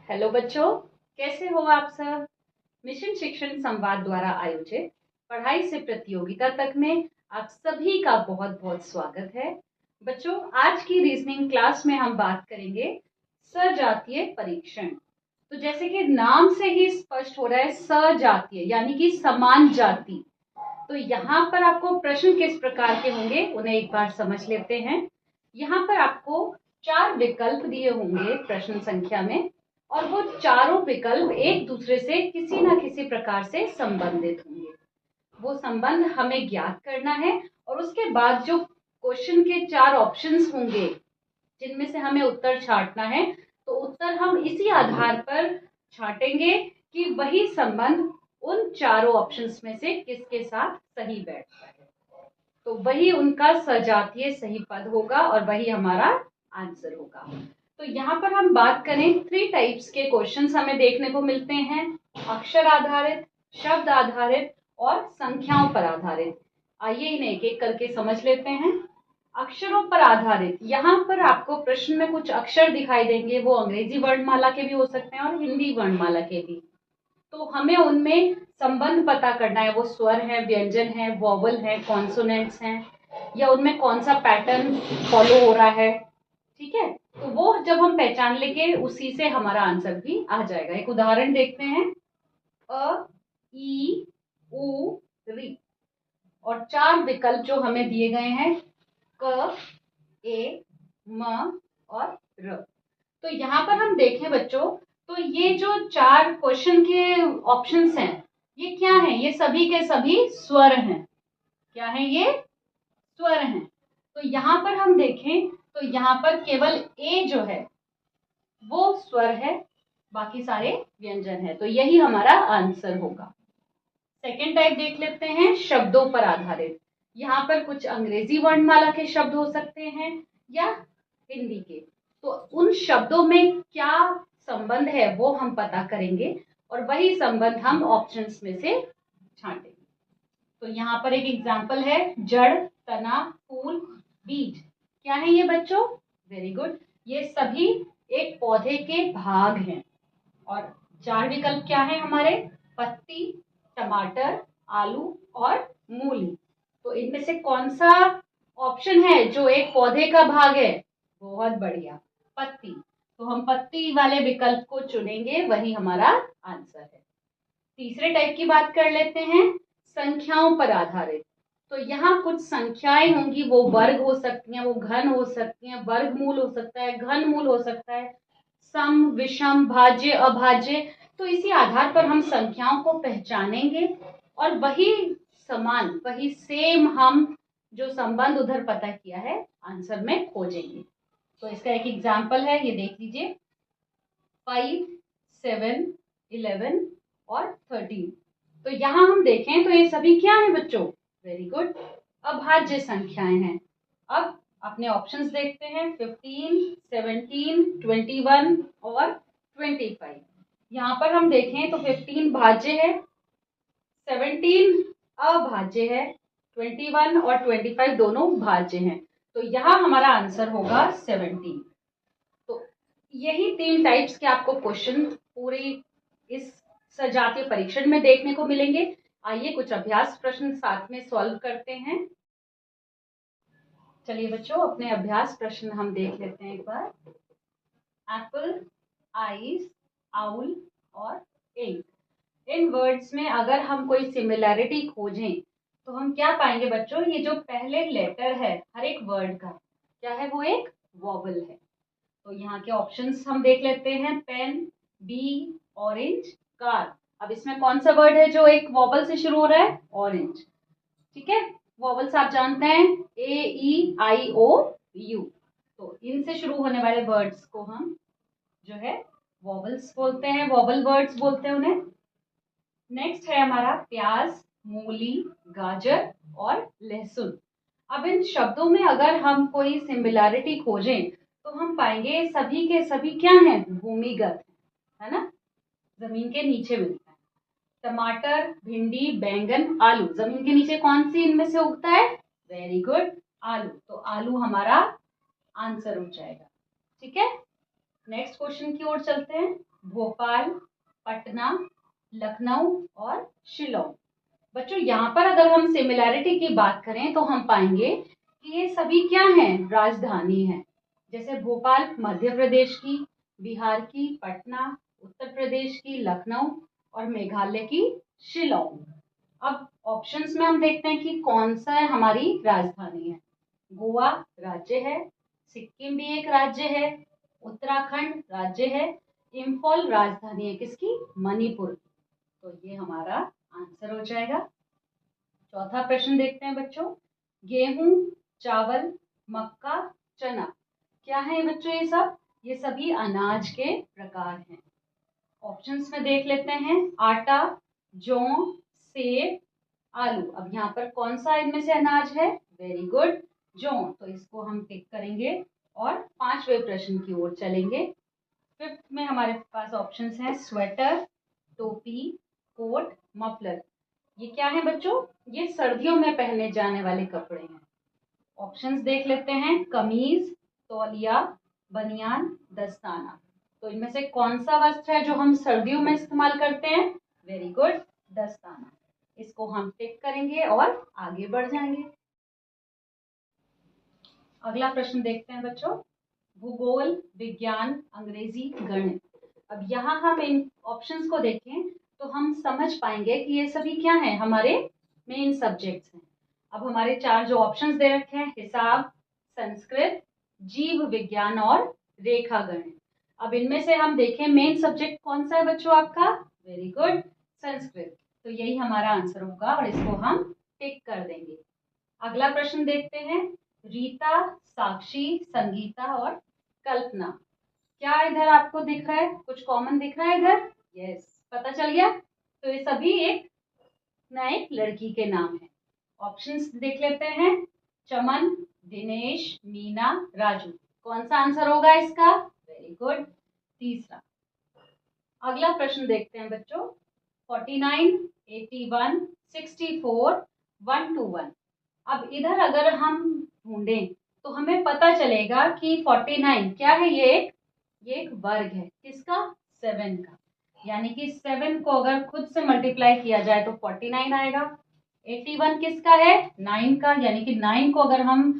Hello बच्चों, कैसे हो आप सब। मिशन शिक्षण संवाद द्वारा आयोजित पढ़ाई से प्रतियोगिता तक में आप सभी का बहुत बहुत स्वागत है। बच्चों, आज की रीजनिंग क्लास में हम बात करेंगे सजातीय परीक्षण। तो जैसे कि नाम से ही स्पष्ट हो रहा है, सजातीय यानी कि समान जाति। तो यहाँ पर आपको प्रश्न किस प्रकार के होंगे उन्हें एक बार समझ लेते हैं। यहाँ पर आपको 4 विकल्प दिए होंगे प्रश्न संख्या में, और वो चारों विकल्प एक दूसरे से किसी ना किसी प्रकार से संबंधित होंगे। वो संबंध हमें ज्ञात करना है और उसके बाद जो क्वेश्चन के 4 ऑप्शंस होंगे जिनमें से हमें उत्तर छांटना है, तो उत्तर हम इसी आधार पर छांटेंगे कि वही संबंध उन चारों ऑप्शंस में से किसके साथ सही बैठता है। तो वही उनका सजातीय सही पद होगा और वही हमारा आंसर होगा। तो यहाँ पर हम बात करें 3 टाइप्स के क्वेश्चंस हमें देखने को मिलते हैं, अक्षर आधारित, शब्द आधारित और संख्याओं पर आधारित। आइए इन्हें एक एक करके समझ लेते हैं। अक्षरों पर आधारित, यहाँ पर आपको प्रश्न में कुछ अक्षर दिखाई देंगे, वो अंग्रेजी वर्णमाला के भी हो सकते हैं और हिंदी वर्णमाला के भी। तो हमें उनमें संबंध पता करना है, वो स्वर है, व्यंजन है, वॉवल है, कॉन्सोनेंट्स हैं, या उनमें कौन सा पैटर्न फॉलो हो रहा है। ठीक है, तो वो जब हम पहचान लेंगे उसी से हमारा आंसर भी आ जाएगा। एक उदाहरण देखते हैं, अ, ई, उ, री, और 4 विकल्प जो हमें दिए गए हैं, क, ए, म और र। तो यहाँ पर हम देखें बच्चों, तो ये जो 4 क्वेश्चन के ऑप्शंस हैं, ये क्या हैं? ये सभी के सभी स्वर हैं। क्या है? ये स्वर हैं। तो यहाँ पर हम देखें तो यहाँ पर केवल ए जो है वो स्वर है, बाकी सारे व्यंजन है। तो यही हमारा आंसर होगा। सेकेंड टाइप देख लेते हैं, शब्दों पर आधारित। यहाँ पर कुछ अंग्रेजी वर्णमाला के शब्द हो सकते हैं या हिंदी के। तो उन शब्दों में क्या संबंध है वो हम पता करेंगे और वही संबंध हम ऑप्शंस में से छांटेंगे। तो यहाँ पर एक एग्जाम्पल है, जड़, तना, फूल, बीज। क्या है ये बच्चों? वेरी गुड, ये सभी एक पौधे के भाग हैं। और 4 विकल्प क्या है हमारे? पत्ती, टमाटर, आलू और मूली। तो इनमें से कौन सा ऑप्शन है जो एक पौधे का भाग है? बहुत बढ़िया, पत्ती। तो हम पत्ती वाले विकल्प को चुनेंगे, वही हमारा आंसर है। तीसरे टाइप की बात कर लेते हैं, संख्याओं पर आधारित। तो यहाँ कुछ संख्याएं होंगी, वो वर्ग हो सकती हैं, वो घन हो सकती हैं, वर्गमूल हो सकता है, घनमूल हो सकता है, सम, विषम, भाज्य, अभाज्य। तो इसी आधार पर हम संख्याओं को पहचानेंगे और वही समान, वही सेम हम जो संबंध उधर पता किया है आंसर में खोजेंगे। तो इसका एक एग्जाम्पल है, ये देख लीजिए, 5, 7, 11 और 13। तो यहाँ हम देखें तो ये सभी क्या है बच्चों? वेरी गुड, अभाज्य संख्याएं हैं। अब अपने ऑप्शंस देखते हैं, 15, 17, 21 और 25। यहाँ पर हम देखें तो 15 भाज्य है, 17 अभाज्य है, 21 और 25 दोनों भाज्य हैं। तो यहाँ हमारा आंसर होगा 17। तो यही 3 टाइप्स के आपको क्वेश्चन पूरी इस सजातीय परीक्षण में देखने को मिलेंगे। आइए कुछ अभ्यास प्रश्न साथ में सॉल्व करते हैं। चलिए बच्चों, अपने अभ्यास प्रश्न हम देख लेते हैं एक बार। एप्पल, आइस, आउल और इंक। इन वर्ड्स में अगर हम कोई सिमिलैरिटी खोजें तो हम क्या पाएंगे बच्चों? ये जो पहले लेटर है हर एक वर्ड का, क्या है? वो एक वॉवल है। तो यहाँ के ऑप्शंस हम देख लेते हैं, पेन, बी, ऑरेंज, कार। अब इसमें कौन सा वर्ड है जो एक वॉवल से शुरू हो रहा है? ऑरेंज। ठीक है, वॉवल्स आप जानते हैं, ए, ई, आई, ओ, यू। तो इनसे शुरू होने वाले वर्ड्स को हम जो है वॉवल्स बोलते हैं, वॉवल वर्ड्स बोलते हैं उन्हें। नेक्स्ट है हमारा प्याज, मूली, गाजर और लहसुन। अब इन शब्दों में अगर हम कोई सिमिलैरिटी खोजें तो हम पाएंगे सभी के सभी क्या हैं? भूमिगत है ना, जमीन के नीचे मिलता है। टमाटर, भिंडी, बैंगन, आलू, जमीन के नीचे कौन सी इनमें से उगता है? वेरी गुड, आलू। तो आलू हमारा आंसर हो जाएगा। ठीक है, नेक्स्ट क्वेश्चन की ओर चलते हैं। भोपाल, पटना, लखनऊ और शिलोंग। बच्चों यहाँ पर अगर हम सिमिलैरिटी की बात करें तो हम पाएंगे कि ये सभी क्या हैं, राजधानी हैं। जैसे भोपाल मध्य प्रदेश की, बिहार की पटना, उत्तर प्रदेश की लखनऊ और मेघालय की शिलोंग। अब ऑप्शंस में हम देखते हैं कि कौन सा है हमारी राजधानी है। गोवा राज्य है, सिक्किम भी एक राज्य है, उत्तराखंड राज्य है, इम्फॉल राजधानी है किसकी, मणिपुर की। तो ये हमारा आंसर हो जाएगा। चौथा प्रश्न देखते हैं बच्चों। गेहूं, चावल, मक्का, चना क्या है बच्चों, ये सब, ये सभी अनाज के प्रकार हैं। ऑप्शंस में देख लेते हैं। आटा, जौ, सेब, आलू। अब यहाँ पर कौन सा इनमें से अनाज है, वेरी गुड, जौ। तो इसको हम टिक करेंगे और पांचवें प्रश्न की ओर चलेंगे। फिफ्थ में हमारे पास ऑप्शंस हैं स्वेटर, टोपी, कोट, मफलर। ये क्या है बच्चों, ये सर्दियों में पहने जाने वाले कपड़े हैं। ऑप्शंस देख लेते हैं। कमीज, तौलिया, बनियान, दस्ताना। तो इनमें से कौन सा वस्त्र है जो हम सर्दियों में इस्तेमाल करते हैं, वेरी गुड, दस्ताना। इसको हम टिक करेंगे और आगे बढ़ जाएंगे। अगला प्रश्न देखते हैं बच्चों। भूगोल, विज्ञान, अंग्रेजी, गणित। अब यहाँ हम इन ऑप्शंस को देखें तो हम समझ पाएंगे कि ये सभी क्या हैं, हमारे मेन सब्जेक्ट्स हैं। अब हमारे चार जो ऑप्शंस दे रखे हैं, हिसाब, संस्कृत, जीव विज्ञान और रेखा गणित। अब इनमें से हम देखें मेन सब्जेक्ट कौन सा है बच्चों आपका, वेरी गुड, संस्कृत। तो यही हमारा आंसर होगा और इसको हम टिक कर देंगे। अगला प्रश्न देखते हैं। रीता, साक्षी, संगीता और कल्पना। क्या इधर आपको दिख रहा है, कुछ कॉमन दिख रहा है इधर, यस, पता चल गया। तो ये सभी एक नए लड़की के नाम है। ऑप्शंस देख लेते हैं। चमन, दिनेश, मीना, राजू। कौन सा आंसर होगा इसका, वेरी गुड, तीसरा। अगला प्रश्न देखते हैं बच्चों। 49, 81, 64, 121। अब इधर अगर हम ढूंढें तो हमें पता चलेगा कि 49 क्या है, ये एक वर्ग है किसका, 7 का। यानी कि 7 को अगर खुद से मल्टीप्लाई किया जाए तो 49 आएगा। 81 किसका है, 9 का, यानी कि 9 को अगर हम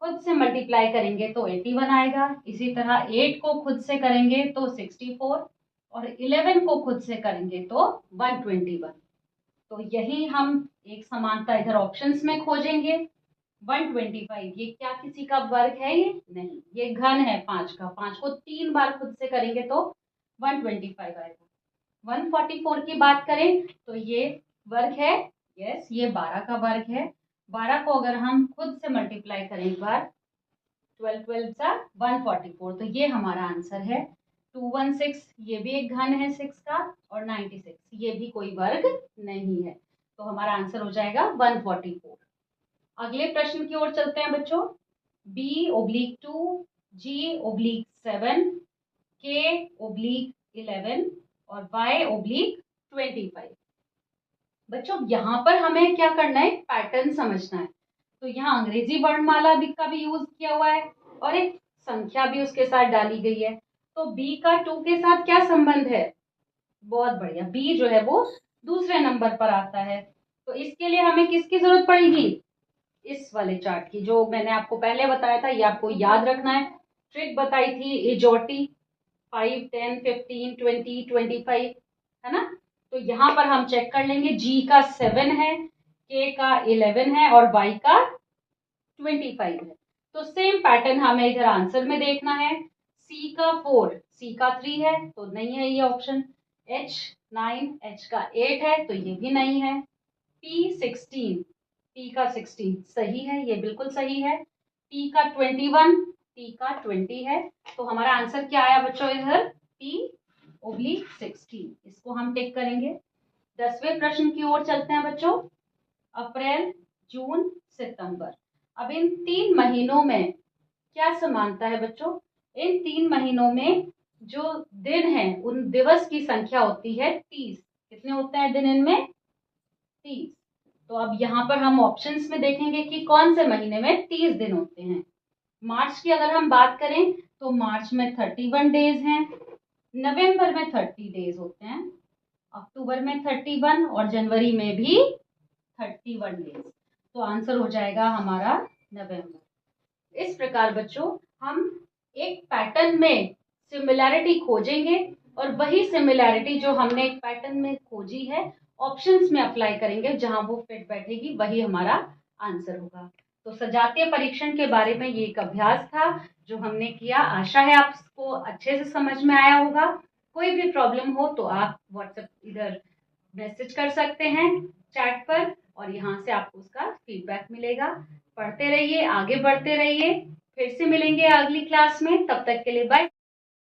खुद से मल्टीप्लाई करेंगे तो 81 आएगा। इसी तरह 8 को खुद से करेंगे तो 64 और 11 को खुद से करेंगे तो 121। तो यही हम एक समानता इधर ऑप्शंस में खोजेंगे। 125 ये क्या किसी का वर्ग है, ये नहीं, ये घन है 5 का। 5 को 3 बार खुद से करेंगे तो 125 आएगा। 144 की बात करें तो ये वर्ग है, यस, ये 12 का वर्ग है। 12 को अगर हम खुद से मल्टीप्लाई करें एक बार, 12 12 सा 144, तो ये हमारा आंसर है। 216 ये भी एक घन है 6 का, और 96 ये भी कोई वर्ग नहीं है। तो हमारा आंसर हो जाएगा 144। अगले प्रश्न की ओर चलते हैं बच्चों। B/2, G/7, K/11 और Y/25। बच्चों यहाँ पर हमें क्या करना है, पैटर्न समझना है। तो यहाँ अंग्रेजी वर्णमाला भी का भी यूज किया हुआ है और एक संख्या भी उसके साथ डाली गई है। तो B का 2 के साथ क्या संबंध है, बहुत बढ़िया, B जो है वो दूसरे नंबर पर आता है। तो इसके लिए हमें किसकी जरूरत पड़ेगी, इस वाले चार्ट की, जो मैंने आपको पहले बताया था, ये आपको याद रखना है। ट्रिक बताई थी इजोटी, 5, 10, 15, 20, 25, है ना। तो यहाँ पर हम चेक कर लेंगे, जी का 7 है, के का 11 है और वाई का 25 है। तो सेम पैटर्न हमें इधर आंसर में देखना है। सी का 4, सी का 3 है तो नहीं है ये ऑप्शन। एच 9, एच का 8 है तो ये भी नहीं है। पी 16, पी का 16 सही है, ये बिल्कुल सही है। टी का 21, टी का 20 है। तो हमारा आंसर क्या आया बच्चों इधर, P/16। इसको हम टिक करेंगे। 10वें प्रश्न की ओर चलते हैं बच्चों। अप्रैल, जून, सितंबर। अब इन 3 महीनों में क्या समानता है बच्चों, इन 3 महीनों में जो दिन है उन दिवस की संख्या होती है 30। कितने होते हैं दिन इनमें, 30। तो अब यहाँ पर हम ऑप्शंस में देखेंगे कि कौन से महीने में 30 दिन होते हैं। मार्च की अगर हम बात करें तो मार्च में 31 डेज हैं। नवंबर में 30 डेज होते हैं, अक्टूबर में 31 और जनवरी में भी 31 डेज। तो आंसर हो जाएगा हमारा नवंबर। इस प्रकार बच्चों हम एक पैटर्न में सिमिलैरिटी खोजेंगे और वही सिमिलैरिटी जो हमने एक पैटर्न में खोजी है ऑप्शंस में अप्लाई करेंगे, जहां वो फिट बैठेगी वही हमारा आंसर होगा। तो सजातीय परीक्षण के बारे में ये एक अभ्यास था जो हमने किया। आशा है आपको अच्छे से समझ में आया होगा। कोई भी प्रॉब्लम हो तो आप व्हाट्सएप इधर मैसेज कर सकते हैं चैट पर, और यहाँ से आपको उसका फीडबैक मिलेगा। पढ़ते रहिए, आगे बढ़ते रहिए। फिर से मिलेंगे अगली क्लास में, तब तक के लिए बाय।